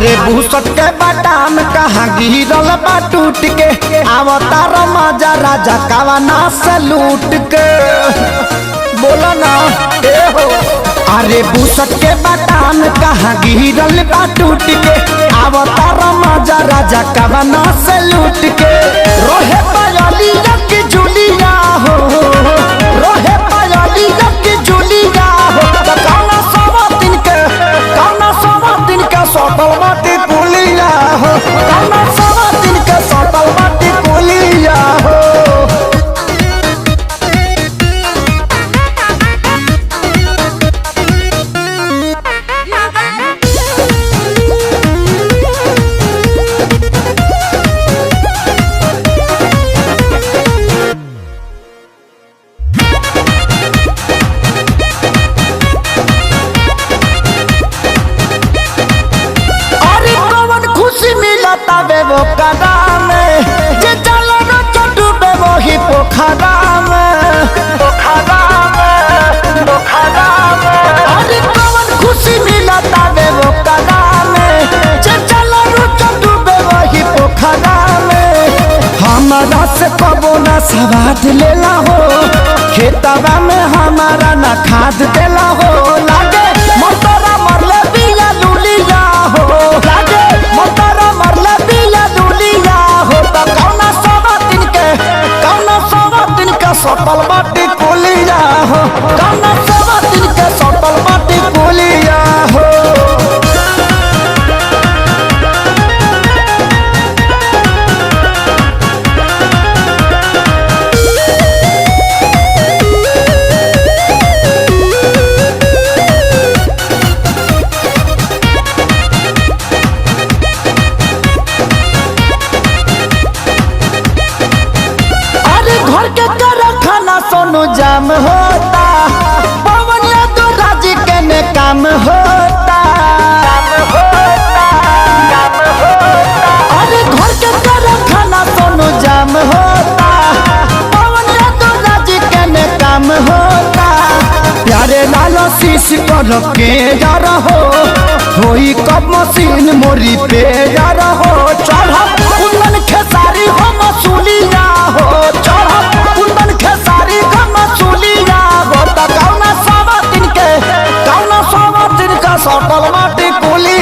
अरे भूसट के बाटाम कहाँ गिरल बा टूट के अवतार मजा राजा कवना से लूट के बोला ना ए हो। अरे भूसट के बाटाम कहाँ गिरल बा टूट के अवतार मजा राजा कवना से लूट के रोहे पायली की जुलिया हो रोहे पायली की जुलिया हो कौना सवा दिन के सटल बाटी पुलिया हो कौना सवा दिन के सटल बाटी पुलिया हो। वो कदा में जे चलो न डूबे वही पोखरा में अरे कौन खुशी मिलता वे वो कदा में जे चलो न डूबे वही पोखरा में। हमारा से कबो न सवाद लेला हो खेतवा में हमारा न खाद देला हो लागे मोटरा मरले बिया लुलिया हो लागे मोटरा मरले सटल बाटी पुलिया हो कौना सवा दिन के सटल बाटी पुलिया हो। अरे घर के सोनू जाम होता पवनिया तो राजी के ने काम होता अरे घर के खाना सोनू जाम होता पवनिया तो राजी के ने काम होता प्यारे लालो शीश कर के जा रहो होई कब मशीन मोरी पे जा रहो चढ़ कुंदन खेसारी हो मसूलिया हो चढ़ कुंदन खेसारी मसूलिया हो कौना सवा दिन का सटल माटी पुलिया।